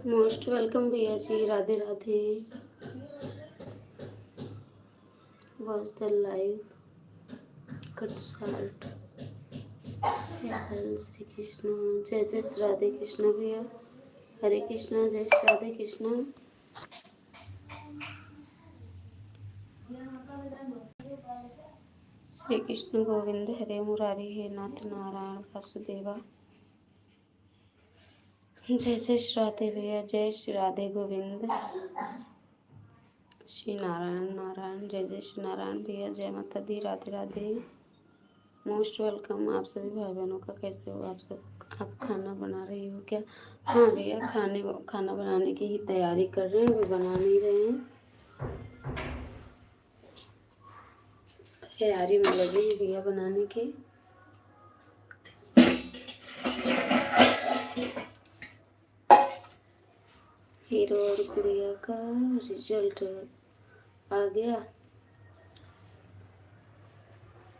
Most welcome भैया जी, Radhe Radhe. Watch the live cut short. Shri Krishna. जय जय श्री राधे कृष्ण भैया। हरे कृष्णा, जय श्री राधे कृष्ण। श्री कृष्ण गोविंद हरे मुरारी, हे नाथ नारायण वासुदेवा। जय जय श्री राधे भैया, जय श्री राधे गोविंद। श्री नारायण नारायण, जय जय श्री नारायण भैया, जय माता दी, राधे राधे। मोस्ट वेलकम आप सभी भाई बहनों का। कैसे हो आप सब? आप खाना बना रही हो क्या? हाँ भैया, खाना बनाने की ही तैयारी कर रहे हैं, अभी बना नहीं रहे हैं, तैयारी में लगे हैं भैया बनाने की। हीरो और गुड़िया का रिजल्ट आ गया?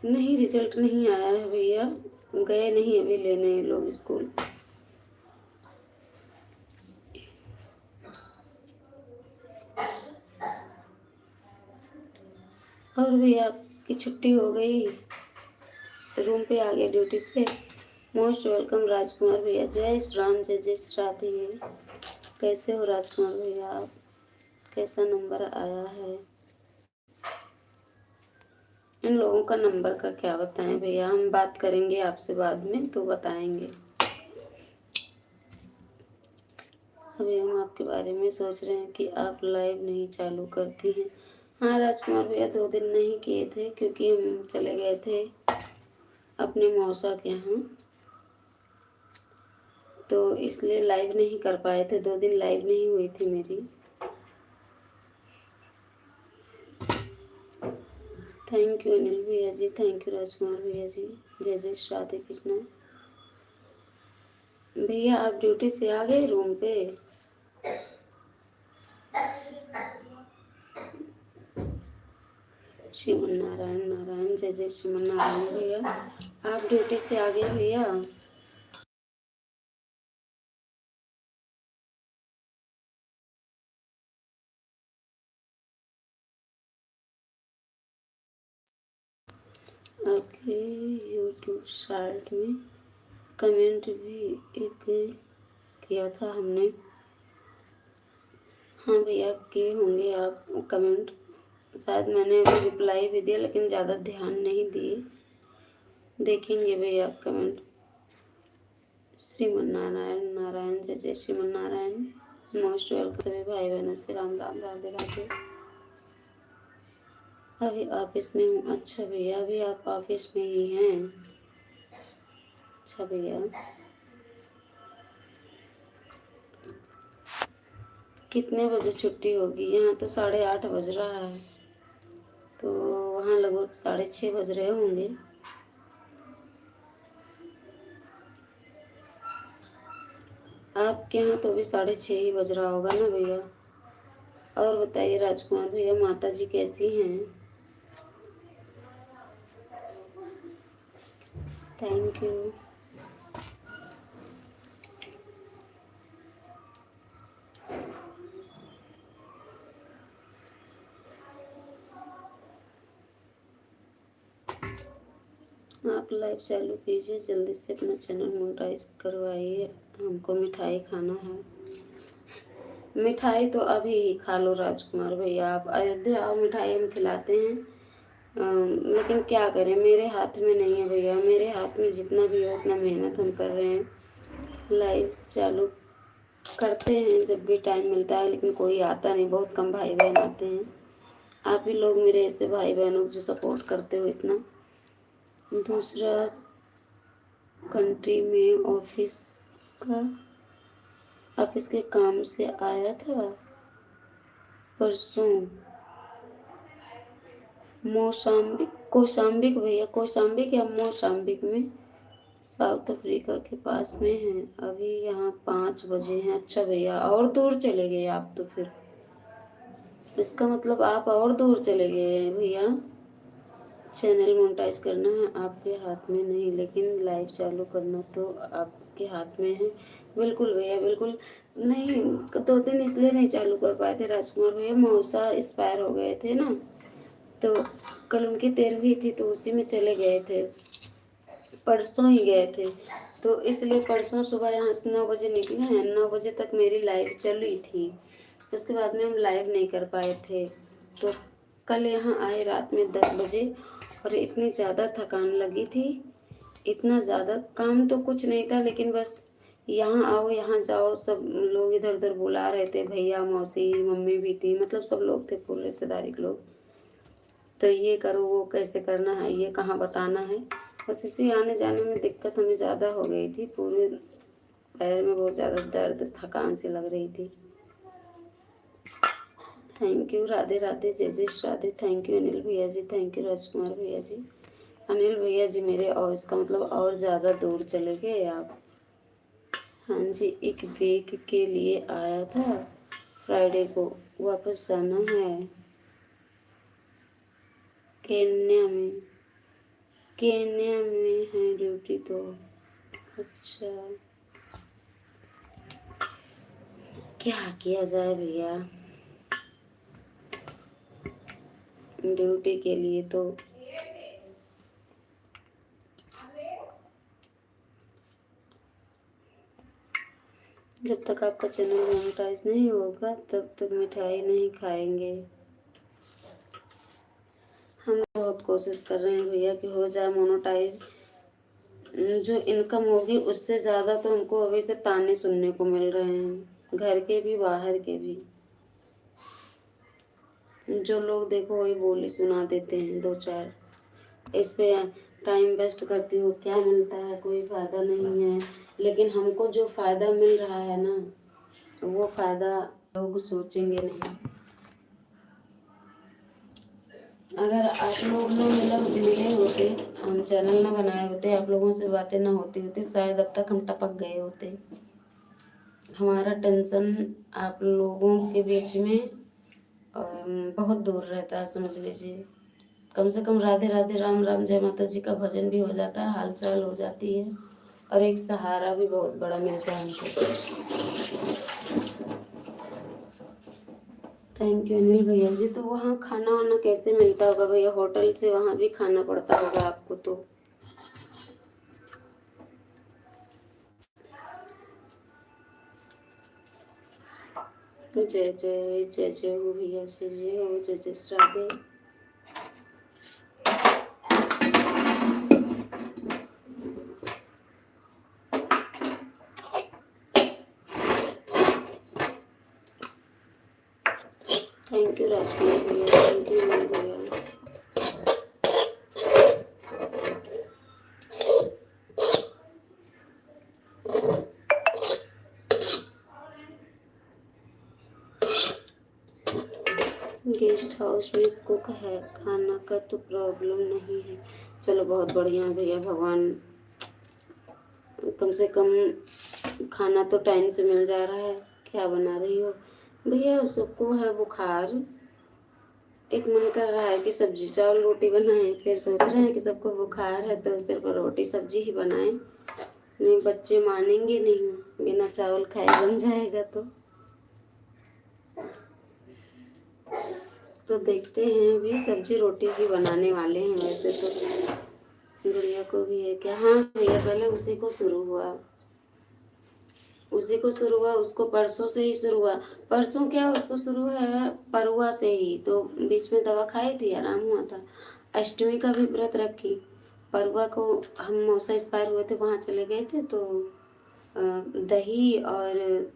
नहीं, रिजल्ट नहीं आया है भैया, गए नहीं अभी लेने लोग स्कूल। और भैया की छुट्टी हो गई, रूम पे आ गया ड्यूटी से। मोस्ट वेलकम राजकुमार भैया, जय श्री राम, जय जय श्री राधे। कैसे हो राजकुमार भैया आप? कैसा नंबर आया है? इन लोगों का नंबर का क्या बताएं भैया, हम बात करेंगे आपसे बाद में तो बताएंगे। अभी हम आपके बारे में सोच रहे हैं कि आप लाइव नहीं चालू करती हैं। हाँ राजकुमार भैया, 2 दिन नहीं किए थे क्योंकि हम चले गए थे अपने मौसा के यहाँ, तो इसलिए लाइव नहीं कर पाए थे। 2 दिन लाइव नहीं हुई थी मेरी। थैंक यू अनिल भैया जी, थैंक यू राजकुमार भैया जी। जय जय श्री राधे कृष्ण। भैया आप ड्यूटी से आ गए रूम पे? श्रीमन नारायण नारायण, जय जय श्रीमन नारायण भैया, आप ड्यूटी से आ गए भैया? आपके यूट्यूब शॉर्ट में कमेंट भी एक किया था हमने। हाँ भैया किए होंगे आप कमेंट, शायद मैंने अभी रिप्लाई भी दिया लेकिन ज़्यादा ध्यान नहीं दिए। देखेंगे भैया कमेंट। श्रीमन नारायण नारायण, जय जय श्रीमन नारायण। मोस्ट वेलकम सभी भाई बहनों से, राम राम, राधे राधे। अभी ऑफिस में हूँ। अच्छा भैया, अभी आप ऑफिस में ही हैं? अच्छा भैया, कितने बजे छुट्टी होगी? यहाँ तो 8:30 बज रहा है, तो वहाँ लगभग 6:30 बज रहे होंगे। आपके यहाँ तो भी 6:30 ही बज रहा होगा ना भैया। और बताइए राजकुमार भैया, माता जी कैसी हैं? Thank you. आप लाइव चालू कीजिए, जल्दी से अपना चैनल मोनेटाइज करवाइए, हमको मिठाई खाना है। मिठाई तो अभी ही खा लो राजकुमार भैया, आप अयोध्या आओ, मिठाई हम खिलाते हैं। लेकिन क्या करें, मेरे हाथ में नहीं है भैया, मेरे हाथ में जितना भी हो उतना मेहनत हम कर रहे हैं। लाइव चालू करते हैं जब भी टाइम मिलता है, लेकिन कोई आता नहीं, बहुत कम भाई बहन आते हैं। आप ही लोग मेरे ऐसे भाई बहनों को जो सपोर्ट करते हो इतना। दूसरा कंट्री में ऑफिस के काम से आया था परसों। कोशाम्बिक भैया, कोशाम्बिक या मोशाम्बिक में, साउथ अफ्रीका के पास में है। अभी यहाँ 5 बजे हैं। अच्छा भैया, और दूर चले गए आप तो फिर, इसका मतलब आप और दूर चले गए हैं भैया। चैनल मोनेटाइज करना है आपके हाथ में नहीं, लेकिन लाइव चालू करना तो आप आपके हाथ में है। बिल्कुल भैया बिल्कुल। नहीं, 2 दिन इसलिए नहीं चालू कर पाए थे राजकुमार भैया, मौसा एक्सपायर हो गए थे ना, तो कल उनकी 13वीं थी तो उसी में चले गए थे, परसों ही गए थे। तो इसलिए परसों सुबह यहाँ से 9 बजे निकले हैं, 9 बजे तक मेरी लाइव चल रही थी, उसके बाद में हम लाइव नहीं कर पाए थे। तो कल यहाँ आए रात में 10 बजे, और इतनी ज़्यादा थकान लगी थी, इतना ज़्यादा काम तो कुछ नहीं था, लेकिन बस यहाँ आओ यहाँ जाओ, सब लोग इधर उधर बुला रहे थे, भैया मौसी मम्मी भी थी, मतलब सब लोग थे, पूरे रिश्तेदारी के लोग। तो ये करो, वो कैसे करना है, ये कहाँ बताना है, बस इसी आने जाने में दिक्कत हमें ज़्यादा हो गई थी। पूरे पैर में बहुत ज़्यादा दर्द, थकान सी लग रही थी। थैंक यू, राधे राधे, जय जय राधे। थैंक यू अनिल भैया जी, थैंक यू राजकुमार भैया जी। अनिल भैया जी मेरे, और इसका मतलब और ज़्यादा दूर चले गए आप। हाँ जी, एक वीक के लिए आया था, फ्राइडे को वापस जाना है। केन्या में, केन्या में है ड्यूटी तो। अच्छा, क्या किया जाए भैया, ड्यूटी के लिए तो जब तक आपका चैनल मोनेटाइज नहीं होगा तब तक मिठाई नहीं खाएंगे। हम बहुत कोशिश कर रहे हैं भैया कि हो जाए मोनेटाइज। जो इनकम होगी उससे ज़्यादा तो हमको अभी से ताने सुनने को मिल रहे हैं, घर के भी बाहर के भी। जो लोग देखो वही बोली सुना देते हैं 2-4, इस पे टाइम वेस्ट करती हो, क्या मिलता है, कोई फ़ायदा नहीं है। लेकिन हमको जो फ़ायदा मिल रहा है ना, वो फ़ायदा लोग सोचेंगे नहीं। अगर आप लोग ना मतलब मिले होते, हम चैनल ना बनाए होते, आप लोगों से बातें ना होती होती, शायद अब तक हम टपक गए होते। हमारा टेंशन आप लोगों के बीच में बहुत दूर रहता है, समझ लीजिए। कम से कम राधे राधे राम राम जय माता जी का भजन भी हो जाता है, हालचाल हो जाती है, और एक सहारा भी बहुत बड़ा मिलता है हमको। थैंक यू अनिल भैया जी। तो वहाँ खाना वाना कैसे मिलता होगा भैया, होटल से वहाँ भी खाना पड़ता होगा आपको तो। जय जय, जय जय हो भैया, जय जय हो, जय जय राधे। थैंक यू राजकुमार भैया, थैंक यू अनिल भैया। गेस्ट हाउस में कुक है, खाना का तो प्रॉब्लम नहीं है। चलो बहुत बढ़िया है भैया, भगवान कम से कम खाना तो टाइम से मिल जा रहा है। क्या बना रही हो भैया, सबको है बुखार, एक मन कर रहा है कि सब्जी चावल रोटी बनाएं, फिर सोच रहे हैं कि सबको बुखार है तो सिर्फ रोटी सब्जी ही बनाएं। नहीं, बच्चे मानेंगे नहीं, बिना चावल खाए बन जाएगा तो देखते हैं, अभी सब्जी रोटी भी बनाने वाले हैं। वैसे तो गुड़िया को भी है क्या, हाँ भैया पहले उसी को शुरू हुआ, उसको परसों से ही शुरू हुआ। परसों क्या, उसको शुरू है परुआ से ही, तो बीच में दवा खाई थी, आराम हुआ था। अष्टमी का भी व्रत रखी, परुआ को हम मौसा एक्सपायर हुए थे, वहाँ चले गए थे, तो दही और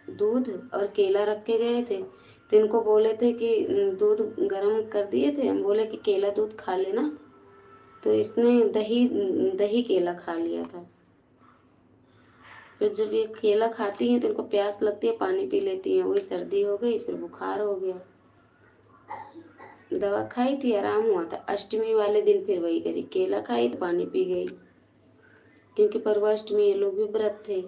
दूध और केला रख के गए थे। तो इनको बोले थे कि दूध गर्म कर दिए थे, हम बोले कि केला दूध खा लेना, तो इसने दही दही केला खा लिया था। फिर जब ये केला खाती हैं तो इनको प्यास लगती है, पानी पी लेती हैं, वही सर्दी हो गई, फिर बुखार हो गया। दवा खाई थी, आराम हुआ था। अष्टमी वाले दिन फिर वही करी, केला खाई तो पानी पी गई, क्योंकि परवाष्टमी ये लोग भी व्रत थे।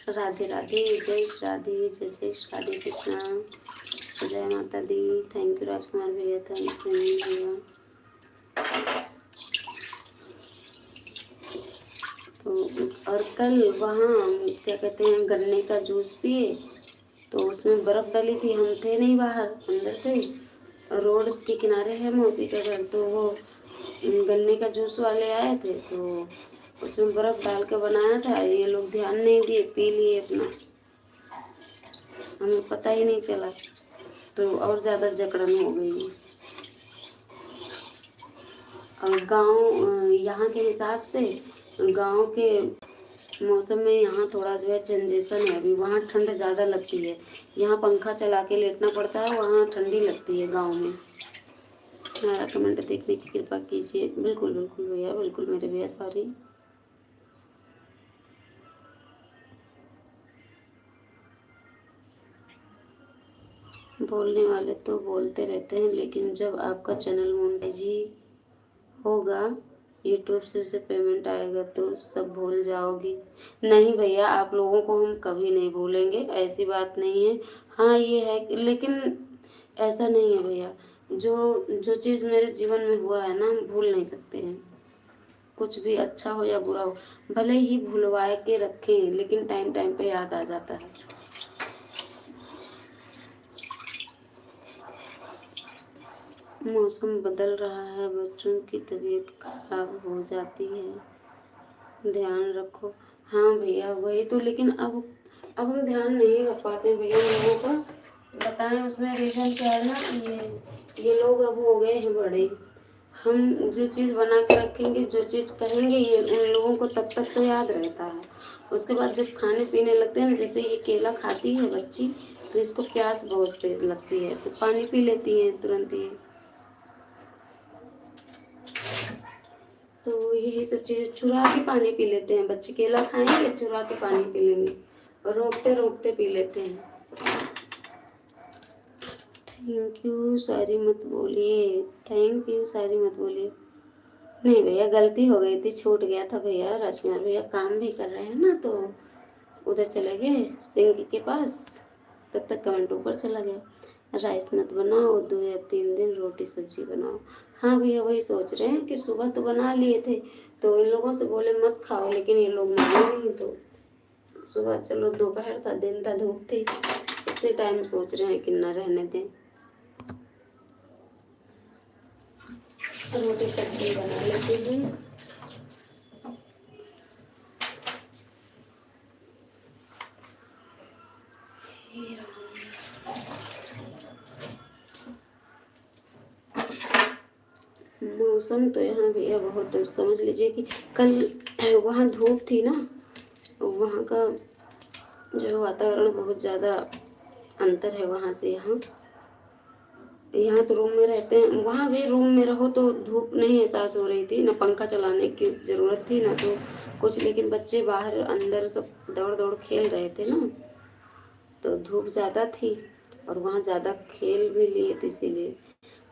राधे राधे, जय राधे, जय जय राधे कृष्णा। जय माता दी। थैंक यू राजकुमार भैया, थैंक यू भैया। तो और कल वहाँ क्या कहते हैं गन्ने का जूस पिए, तो उसमें बर्फ़ डली थी, हम थे नहीं बाहर, अंदर थे, रोड के किनारे है मौसी का घर, तो वो गन्ने का जूस वाले आए थे तो उसमें बर्फ़ डाल के बनाया था, ये लोग ध्यान नहीं दिए, पी लिए अपना, हमें पता ही नहीं चला, तो और ज़्यादा जकड़न हो गई। और गांव यहाँ के हिसाब से गांव के मौसम में यहाँ थोड़ा जो है चेंजेसन है, अभी वहाँ ठंड ज़्यादा लगती है, यहाँ पंखा चला के लेटना पड़ता है, वहाँ ठंडी लगती है गांव में। मेरा कमेंट देखने की कृपा कीजिए। बिल्कुल बिल्कुल भैया, बिल्कुल मेरे भैया, सॉरी। बोलने वाले तो बोलते रहते हैं, लेकिन जब आपका चैनल मोनेटाइज होगा, यूट्यूब से पेमेंट आएगा तो सब भूल जाओगी। नहीं भैया, आप लोगों को हम कभी नहीं भूलेंगे, ऐसी बात नहीं है। हाँ ये है लेकिन ऐसा नहीं है भैया, जो जो चीज़ मेरे जीवन में हुआ है ना, हम भूल नहीं सकते हैं, कुछ भी अच्छा हो या बुरा हो, भले ही भूलवा के रखें लेकिन टाइम टाइम पे याद आ जाता है। मौसम बदल रहा है, बच्चों की तबीयत खराब हो जाती है, ध्यान रखो। हाँ भैया वही तो, लेकिन अब हम ध्यान नहीं रख पाते भैया लोगों का, बताएं उसमें रीज़न क्या है ना, ये लोग अब हो गए हैं बड़े, हम जो चीज़ बना के रखेंगे, जो चीज़ कहेंगे, ये उन लोगों को तब तक तो याद रहता है, उसके बाद जब खाने पीने लगते हैं ना, जैसे ये केला खाती है बच्ची, तो इसको प्यास बहुत तेज लगती है, तो पानी पी लेती है तुरंत ही। तो यही सब चीज़ चुरा के पानी पी लेते हैं बच्चे, केला खाएंगे चुरा के पानी पी लेंगे, और रोकते रोकते पी लेते हैं। थैंक यू, सॉरी मत बोलिए, थैंक यू, सॉरी मत बोलिए। नहीं भैया, गलती हो गई थी, छूट गया था भैया, राजकुमार भैया काम भी कर रहे हैं ना, तो उधर चले गए सिंक के पास, तब तक कमेंट ऊपर चला गया। राइस मत बनाओ, 2 या 3 दिन रोटी सब्जी बनाओ। हाँ भैया, वही सोच रहे हैं कि सुबह तो बना लिए थे, तो इन लोगों से बोले मत खाओ, लेकिन ये लोग माने नहीं, तो सुबह चलो, दोपहर था, दिन था, धूप थी, इतने टाइम सोच रहे हैं कि न रहने दें, रोटी सब्जी बना लेती हूँ। मौसम तो यहाँ भैया बहुत, समझ लीजिए कि कल वहाँ धूप थी ना, वहाँ का जो वातावरण बहुत ज़्यादा अंतर है वहाँ से यहाँ। यहाँ तो रूम में रहते हैं, वहाँ भी रूम में रहो तो धूप नहीं एहसास हो रही थी, ना पंखा चलाने की ज़रूरत थी ना तो कुछ, लेकिन बच्चे बाहर अंदर सब दौड़ दौड़ खेल रहे थे ना, तो धूप ज़्यादा थी, और वहाँ ज़्यादा खेल भी लिए थे, इसीलिए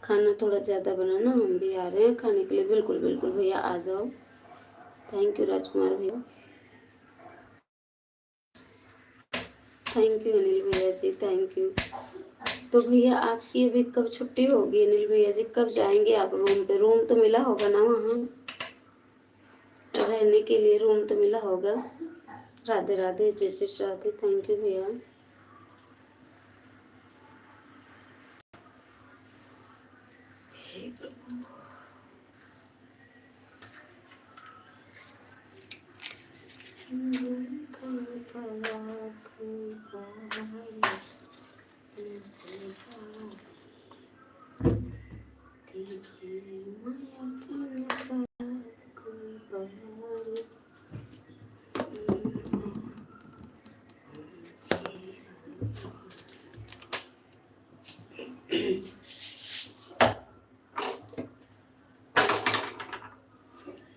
खाना थोड़ा ज़्यादा बनाना, हम भी आ रहे हैं खाने के लिए। बिल्कुल बिल्कुल भैया, आ जाओ। थैंक यू राजकुमार भैया, थैंक यू अनिल भैया जी, थैंक यू। तो भैया आपकी अभी कब छुट्टी होगी अनिल भैया जी, कब जाएंगे आप रूम पे? रूम तो मिला होगा ना वहाँ रहने के लिए, रूम तो मिला होगा। राधे राधे, जय श्री राधे, थैंक यू भैया।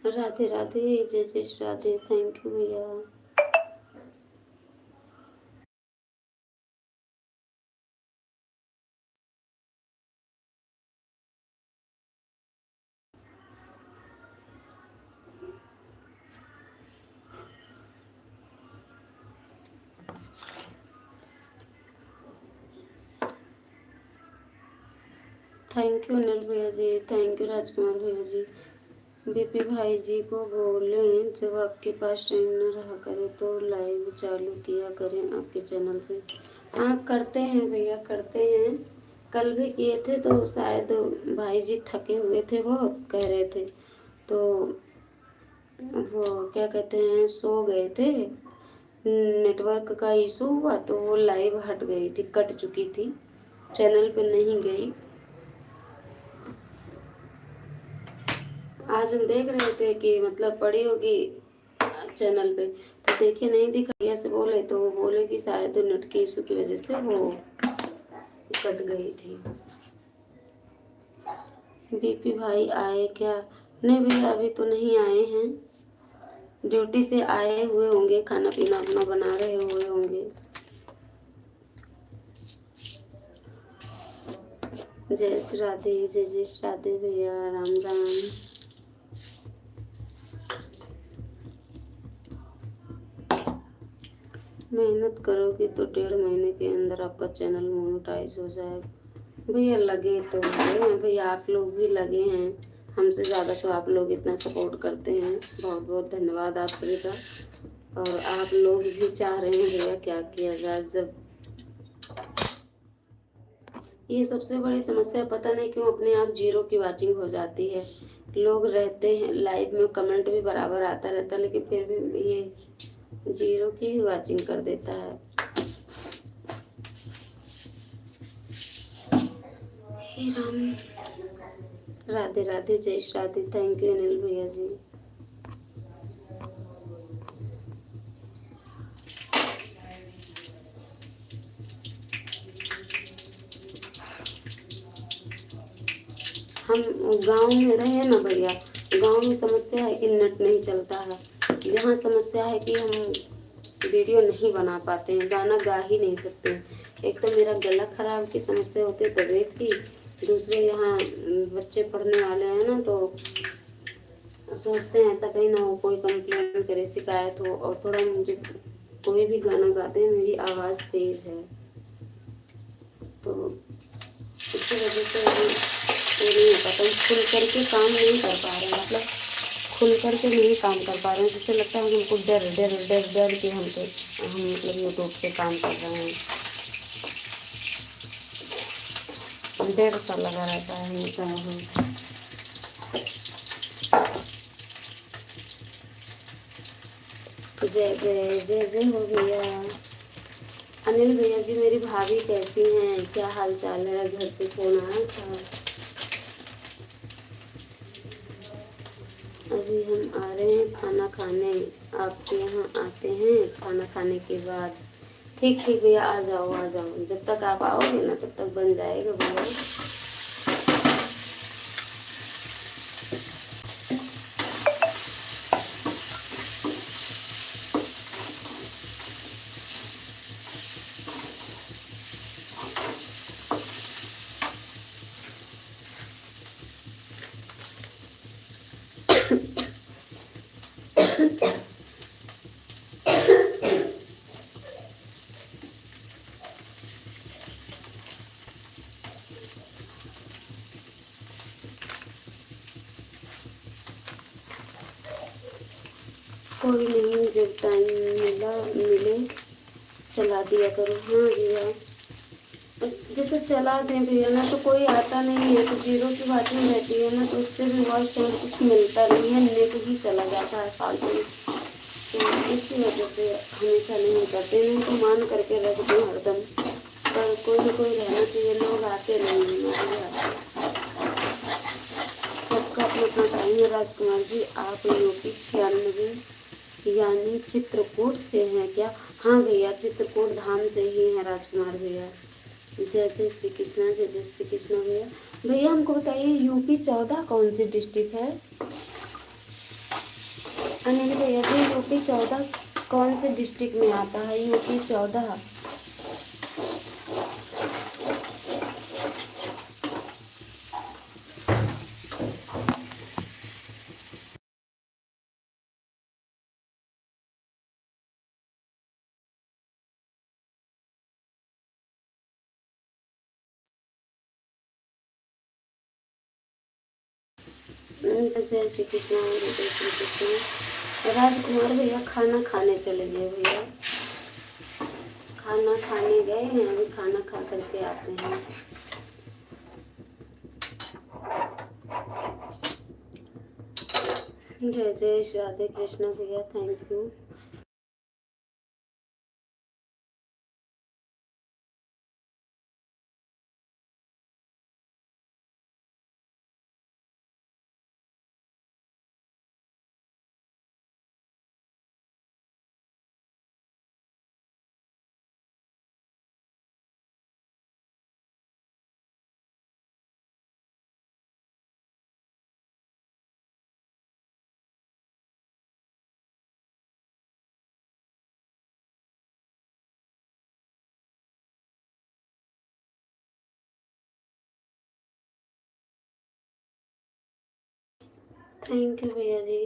राधे राधे, जय जय श्री राधे, थैंक यू भैया। थैंक यू अनिल भैया जी, थैंक यू राजकुमार भैया जी। बीपी भाई जी को बोलें जब आपके पास टाइम न रहा करे तो लाइव चालू किया करें आपके चैनल से। हाँ करते हैं भैया, करते हैं। कल भी किए थे तो शायद भाई जी थके हुए थे, बहुत कह रहे थे, तो वो क्या कहते हैं सो गए थे। नेटवर्क का इशू हुआ तो वो लाइव हट गई थी, कट चुकी थी, चैनल पे नहीं गई। आज हम देख रहे थे कि मतलब पड़ी होगी चैनल पे, तो देखे नहीं दिखा, भैया से बोले तो वो बोले कि शायद नेट के इशू की वजह से वो कट गई थी। बीपी भाई आए क्या? नहीं भैया अभी तो नहीं आए हैं, ड्यूटी से आए हुए होंगे, खाना पीना अपना बना रहे हुए होंगे। जय श्री राधे, जय जय श्री राधे भैया, राम राम। मेहनत करोगे तो 1.5 महीने के अंदर आपका चैनल मोनेटाइज हो जाएगा। भैया लगे तो लगे हैं भैया, आप लोग भी लगे हैं, हमसे ज़्यादा तो आप लोग इतना सपोर्ट करते हैं, बहुत बहुत धन्यवाद आप सभी का। और आप लोग भी चाह रहे हैं भैया क्या किया जाए, जब ये सबसे बड़ी समस्या पता नहीं क्यों अपने आप जीरो की वाचिंग हो जाती है। लोग रहते हैं लाइव में, कमेंट भी बराबर आता रहता है, लेकिन फिर भी ये जीरो की ही वाचिंग कर देता है। हे राम, राधे राधे, जय श्री राधे, थैंक यू अनिल भैया जी। हम गांव में रहे ना भैया, गांव में समस्या है कि नेट नहीं चलता है, यहाँ समस्या है कि हम वीडियो नहीं बना पाते हैं, गाना गा ही नहीं सकते हैं। एक तो मेरा गला खराब की समस्या होती है, तबीयत की, दूसरे यहाँ बच्चे पढ़ने वाले हैं ना, तो सोचते हैं ऐसा कहीं ना हो कोई कंप्लेंट करे, शिकायत हो। और थोड़ा मुझे कोई भी गाना गाते हैं मेरी आवाज़ तेज है, तो इसकी वजह से अभी ये नहीं हो पाता, हम खुल करके काम नहीं कर पा रहे हैं, मतलब खुल करके नहीं काम कर पा रहे हैं, जिससे लगता है हमको डर डर डर डर के हम मतलब यूट्यूब पे काम कर रहे हैं, डर सा लगा रहता है हमेशा यहाँ। जय जय जय जय हो भैया। अनिल भैया जी मेरी भाभी कैसी हैं, क्या हाल चाल है? घर से फोन आया था, अभी हम आ रहे हैं खाना खाने, आपके यहाँ आते हैं खाना खाने के बाद। ठीक ठीक भैया, आ जाओ आ जाओ, जब तक आप आओगे ना तब तक बन जाएगा भैया। कोई नहीं, जब टाइम मिले चला दिया करो। हाँ भैया, जैसे चला दें भैया ना तो कोई आता नहीं है, तो जीरो की बातें रहती है ना, तो उससे भी वॉइस और कुछ मिलता नहीं है, नेट ही चला जाता है फालतू में, तो इसी वजह से हमेशा नहीं करते, नहीं तो मान करके रख दूँ हरदम, पर कोई ना कोई रहना चाहिए, लोग आते नहीं हैं, नहीं आते, सबका अपना अपना टाइम है। राजकुमार जी आप यूपी 96 यानी चित्रकूट से हैं क्या? हाँ भैया, चित्रकूट धाम से ही हैं राजकुमार भैया। जय जय श्री कृष्णा, जय जय श्री कृष्णा भैया। भैया हमको बताइए यूपी 14 कौन सी डिस्ट्रिक्ट है? अनिल भैया जी यूपी 14 कौन से डिस्ट्रिक्ट में आता है यूपी 14? जय श्री कृष्ण, जय श्री कृष्ण। राजकुमार भैया खाना खाने चले गए भैया, खाना खाने गए हैं, अभी खाना खा करके आते हैं। जय जय श्री राधे कृष्ण भैया, थैंक यू। थैंक यू भैया जी।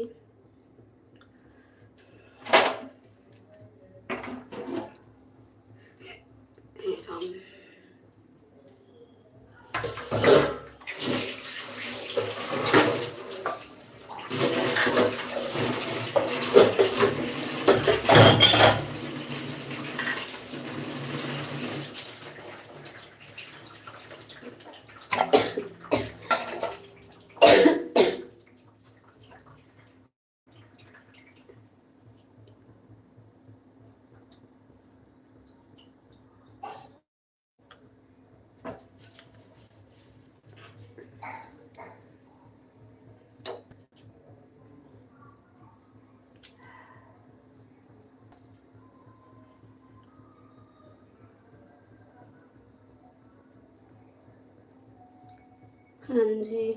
हाँ जी,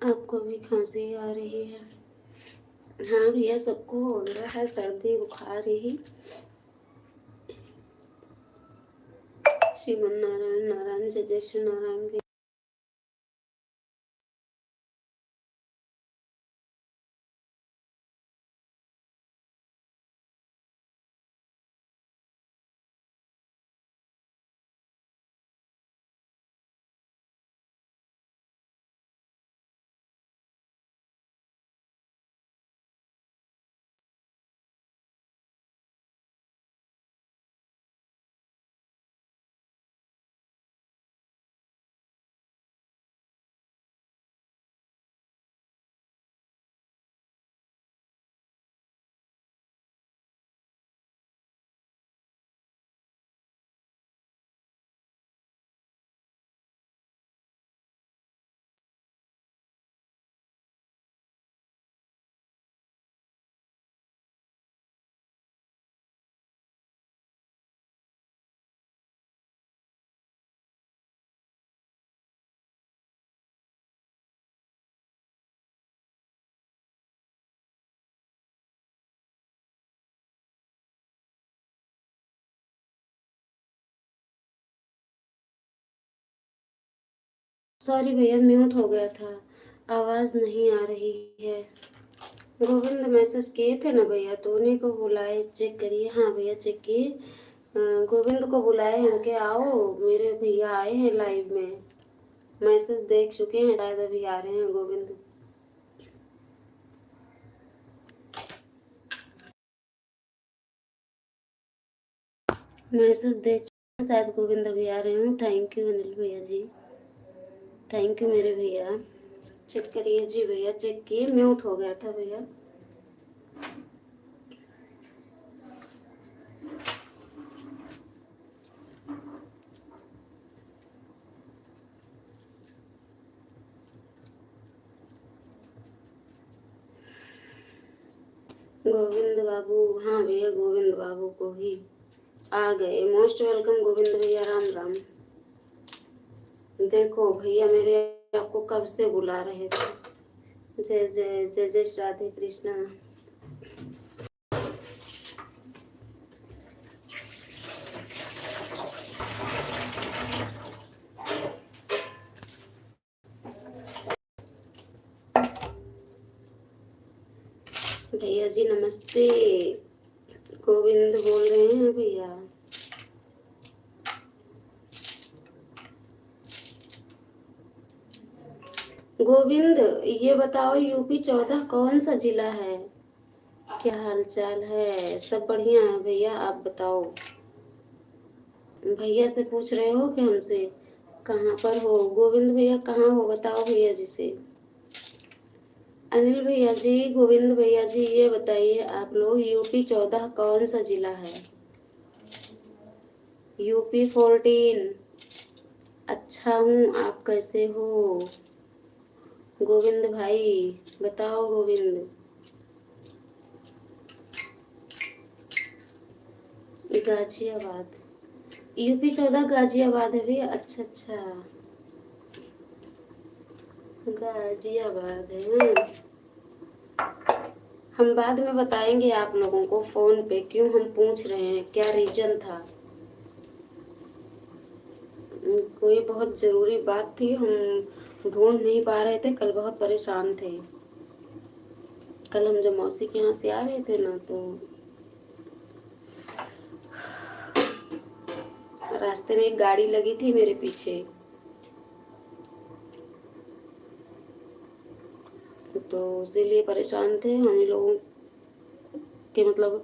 आपको भी खांसी आ रही है? हाँ भैया, सबको हो रहा है, सर्दी बुखार यही। श्रीमन नारायण नारायण, जय जय श्री नारायण भी। सॉरी भैया, म्यूट हो गया था, आवाज़ नहीं आ रही है। गोविंद मैसेज किए थे ना भैया, तो उन्हीं को बुलाए, चेक करिए। हाँ भैया, चेक किए। गोविंद को बुलाए हैं कि आओ, मेरे भैया आए हैं लाइव में, मैसेज देख चुके हैं, शायद अभी आ रहे हैं गोविंद। मैसेज देख शायद गोविंद अभी आ रहे हैं। थैंक यू अनिल भैया जी, थैंक यू मेरे भैया। चेक करिए जी भैया, चेक किए, म्यूट हो गया था भैया। गोविंद बाबू, हाँ भैया, गोविंद बाबू को ही आ गए। मोस्ट वेलकम गोविंद भैया, राम राम। देखो भैया मेरे आपको कब से बुला रहे थे। जय जय जय जय श्री राधे कृष्णा। भैया जी नमस्ते, गोविंद बोल रहे हैं भैया। गोविंद, ये बताओ यूपी 14 कौन सा जिला है? क्या हाल चाल है? सब बढ़िया है भैया, आप बताओ। भैया से पूछ रहे हो कि हमसे? कहाँ पर हो गोविंद भैया, कहाँ हो बताओ भैया जी से। अनिल भैया जी, गोविंद भैया जी, ये बताइए आप लोग यूपी 14 कौन सा जिला है? यूपी 14। अच्छा हूँ, आप कैसे हो गोविंद भाई? बताओ गोविंद। गाजियाबाद, यूपी 14 गाजियाबाद है भैया। अच्छा अच्छा, गाजियाबाद है। हम बाद में बताएंगे आप लोगों को फोन पे क्यों हम पूछ रहे हैं, क्या रीजन था। कोई बहुत जरूरी बात थी, हम ढूंढ नहीं पा रहे थे, कल बहुत परेशान थे। कल हम जब मौसी के यहाँ से आ रहे थे ना, तो रास्ते में एक गाड़ी लगी थी मेरे पीछे, तो इसीलिए परेशान थे हम लोगों के, मतलब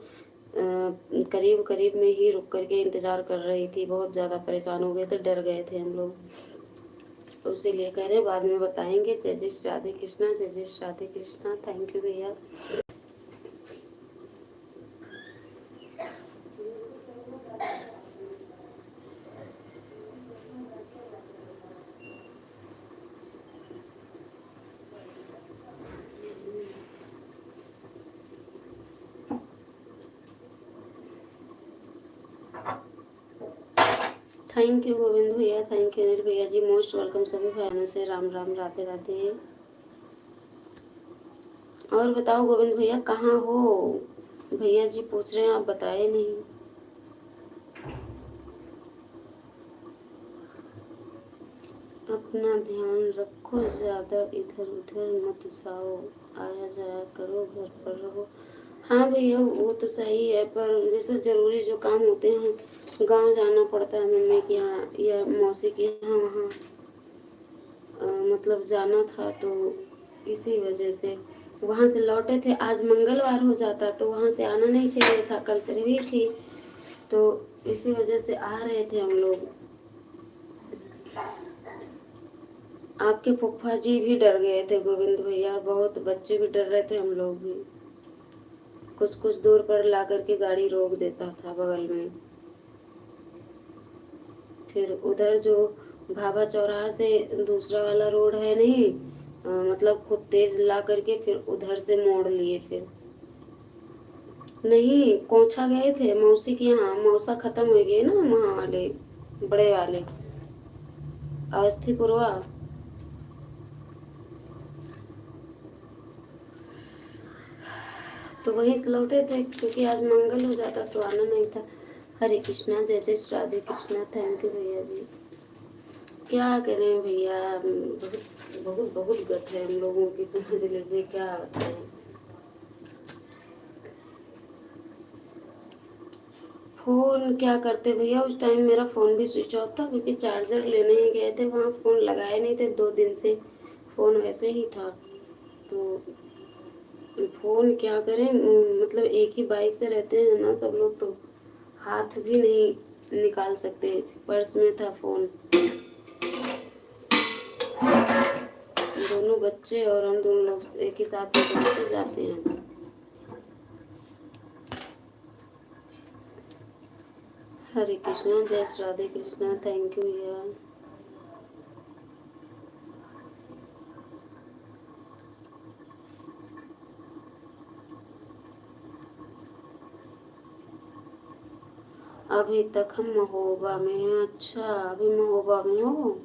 करीब करीब में ही रुक करके इंतजार कर रही थी। बहुत ज़्यादा परेशान हो गए थे, डर गए थे हम लोग, तो इसीलिए कह रहे हैं बाद में बताएंगे। जय जय श्री राधे कृष्णा, जय जय श्री राधे कृष्णा। थैंक यू भैया। थैंक यू गोविंद भैया, थैंक यू अनिल भैया जी, मोस्ट वेलकम सभी बहनों से। राम राम, राधे राधे। और बताओ गोविंद भैया कहाँ हो? भैया जी पूछ रहे हैं, आप बताए नहीं। अपना ध्यान रखो, ज़्यादा इधर उधर मत जाओ, आया जाया करो, घर पर रहो। हाँ भैया वो तो सही है, पर जैसे ज़रूरी जो काम होते हैं, गांव जाना पड़ता है मम्मी के यहाँ या मौसी के यहाँ, वहाँ मतलब जाना था, तो इसी वजह से वहाँ से लौटे थे। आज मंगलवार हो जाता तो वहाँ से आना नहीं चाहिए था, कल त्रिवी थी, तो इसी वजह से आ रहे थे हम लोग। आपके फूफा जी भी डर गए थे गोविंद भैया, बहुत बच्चे भी डर रहे थे, हम लोग भी। कुछ कुछ दूर पर ला करके गाड़ी रोक देता था बगल में। फिर उधर जो भाभा चौराहा से दूसरा वाला रोड है नहीं, मतलब खूब तेज ला करके फिर उधर से मोड़ लिए। फिर नहीं, कोंछा गए थे मौसी के यहाँ, मौसा खत्म हो गए ना वहाँ वाले, बड़े वाले अवस्थीपुरवा। तो वहीं से लौटे थे, क्योंकि आज मंगल हो जाता तो आना नहीं था। हरे कृष्णा, जय जय श्री राधे कृष्णा। थैंक यू भैया जी। क्या करें भैया, बहुत बहुत बहुत गत है हम लोगों की, समझ लीजिए क्या बताएं। फोन क्या करते भैया, उस टाइम मेरा फोन भी स्विच ऑफ था, क्योंकि चार्जर लेने ही गए थे वहाँ, फोन लगाए नहीं थे 2 दिन से, फोन वैसे ही था। तो फोन क्या करें, मतलब एक ही बाइक से रहते हैं ना सब लोग, तो हाथ भी नहीं निकाल सकते, पर्स में था फोन। दोनों बच्चे और हम दोनों लोग एक ही साथ दुकान पे जाते हैं। हरे कृष्णा, जय श्री राधे कृष्णा। थैंक यू भैया। अभी तक हम महोबा में हैं। अच्छा, अभी महोबा में हो।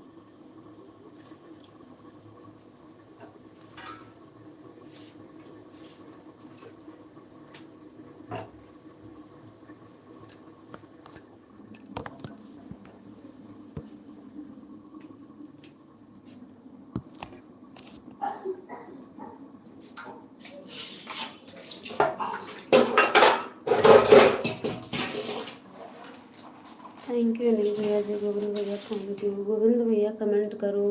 थैंक यू अनिल भैया जी, गोविंद भैया थैंक यू। गोविंद भैया कमेंट करो।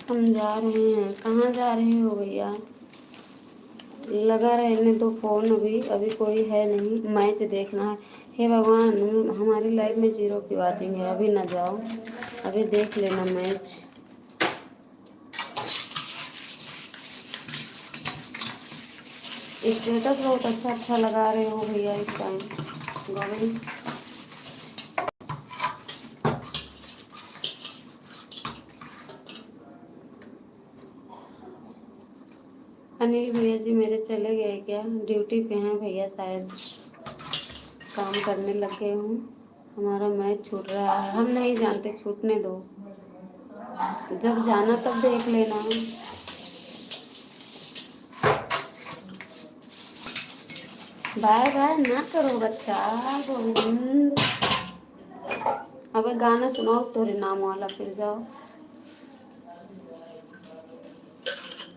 हम जा रहे हैं। कहाँ जा रहे हो भैया? लगा रहने दो फ़ोन, अभी अभी कोई है नहीं, मैच देखना है। हे भगवान, हमारी लाइफ में 0 की वाचिंग है। अभी ना जाओ, अभी देख लेना मैच। स्टेटस बहुत अच्छा अच्छा लगा रहे हो भैया इस टाइम। गोविंद, अनिल भैया जी मेरे चले गए क्या? ड्यूटी पे हैं भैया, शायद काम करने लग गए हूँ। हमारा मैच छूट रहा है। हम नहीं जानते, छूटने दो, जब जाना तब देख लेना। बाय बाय ना करो बच्चा। गोविंद, अबे गाना सुनाओ तोरे नाम वाला, फिर जाओ।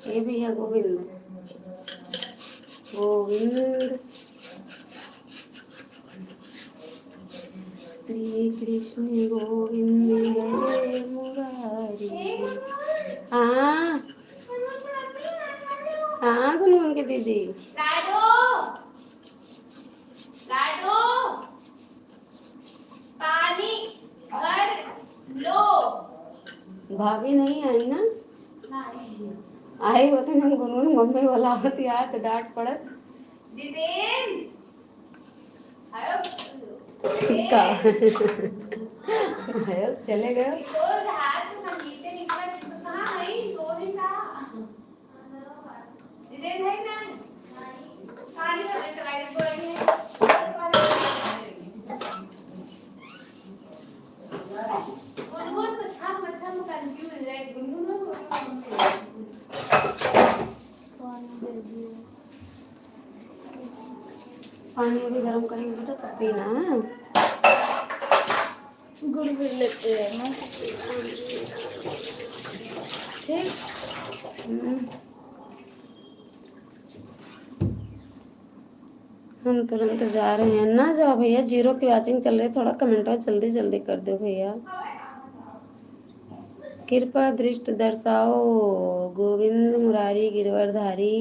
ये भी है गोविंद। गोविंद, श्री कृष्ण गोविंद हरे मुरारी। हाँ हाँ गुनगुन की दीदी। लाडो, लाडो, पानी भर लो। भाभी नहीं आई ना? आई होती ना गुनगुन मम्मी वाला होती यार, तो डांट पड़त। दीदी का चले गए। पानी अभी गर्म करेंगे बेटा तब पीना है। गुड़ भी लेते हैं ना, ठीक। हम तुरंत जा रहे हैं। ना जाओ भैया, 0 की वाचिंग चल रही है, थोड़ा कमेंट और जल्दी जल्दी कर दो भैया। कृपा दृष्टि दर्शाओ। गोविंद मुरारी गिरवरधारी।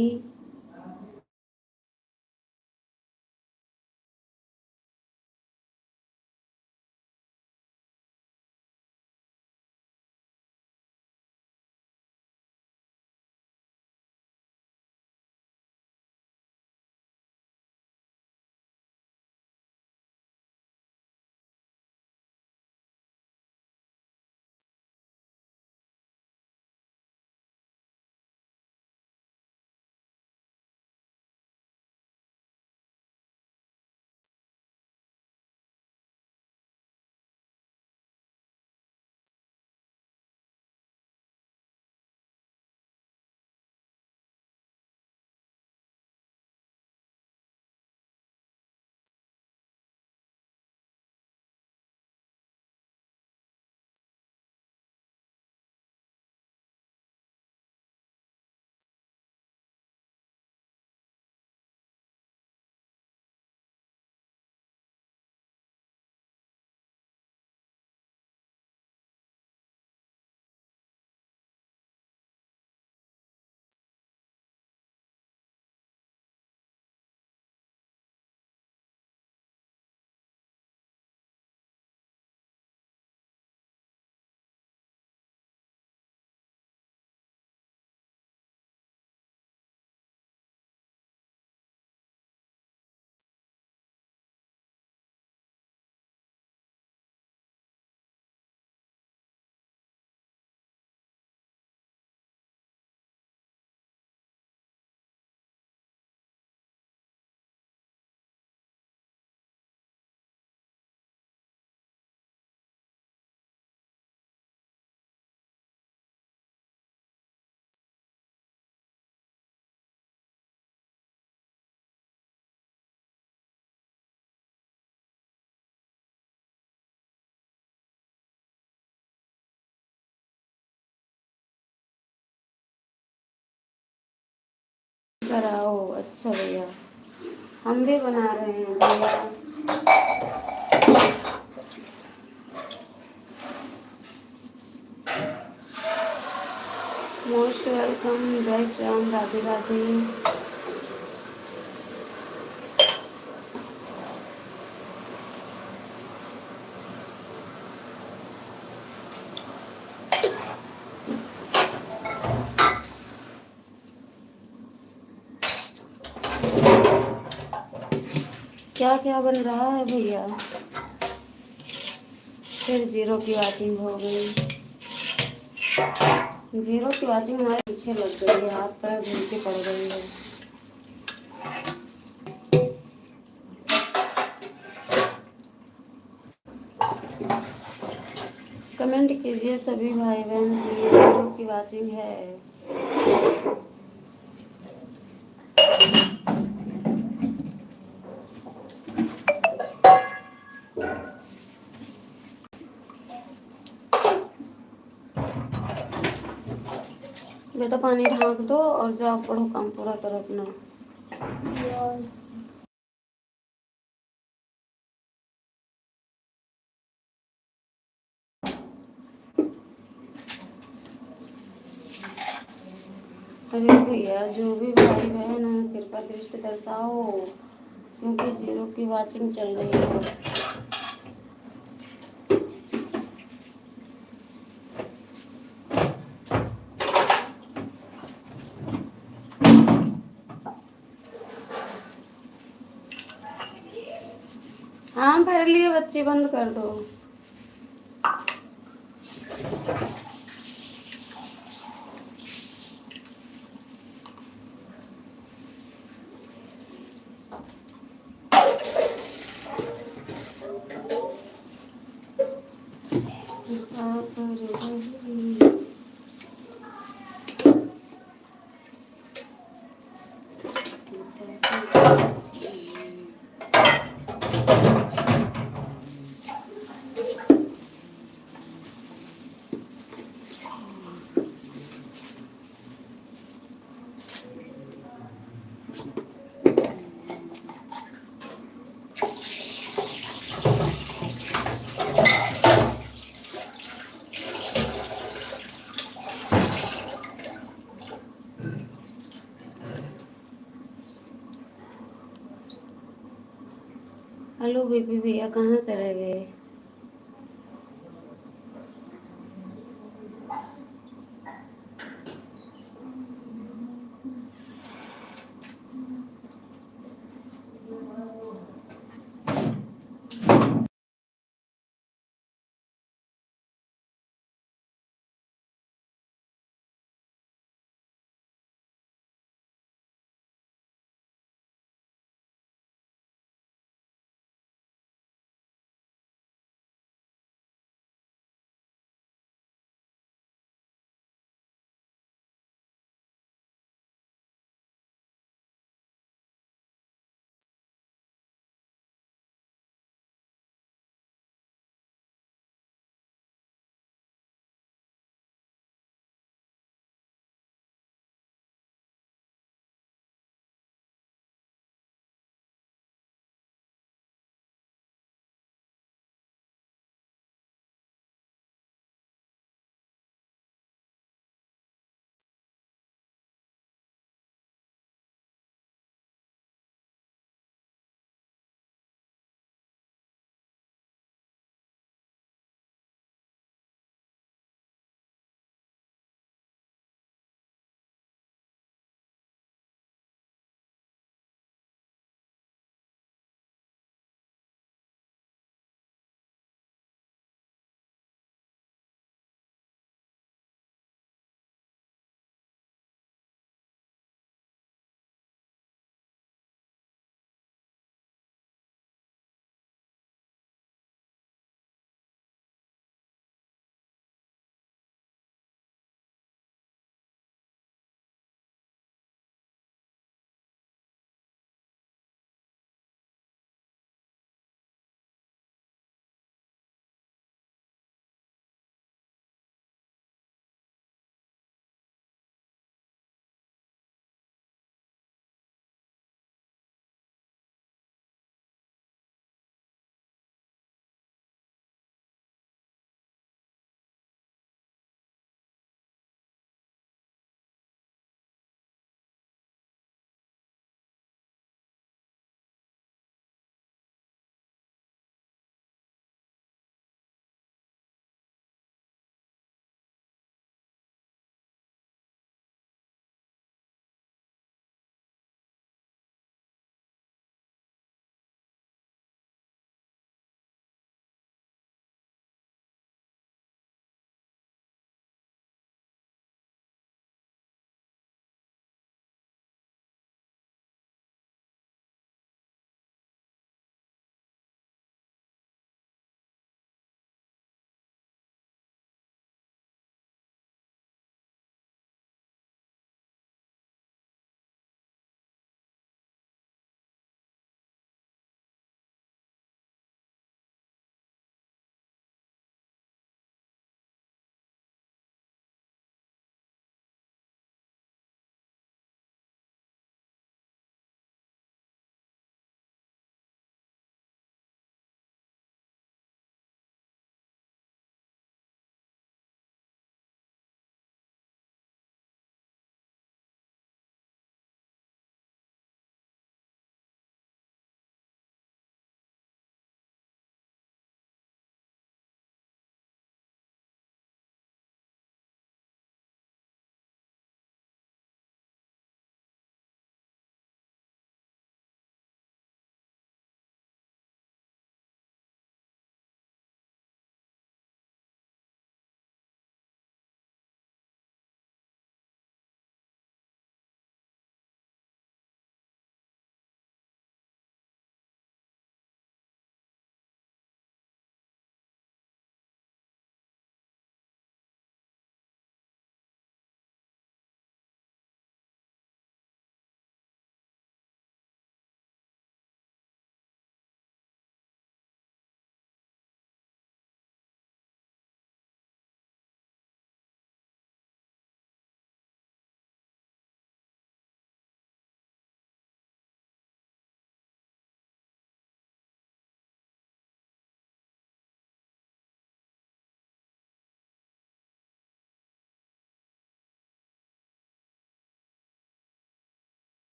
कराओ अच्छा भैया, हम भी बना रहे हैं भैया। Most welcome. जय श्री राम, राधे राधे। क्या क्या बन रहा है भैया? फिर जीरो की वॉचिंग हो गई। जीरो की वॉचिंग हमारे पीछे लग गई है, हाथ पैर धुल के पड़ गई है। कमेंट कीजिए सभी भाई बहन की जीरो की वॉचिंग है। बेटा पानी ढाँक दो और जाओ पढ़ो, काम पूरा करो अपना। अरे भैया जो भी भाई बहन हो कृपा दृष्टि दर्शाओ, क्योंकि जीरो की वॉचिंग चल रही है। हाँ भर लिए बच्चे, बंद कर दो। हेलो बेबी भैया, कहाँ चले गए?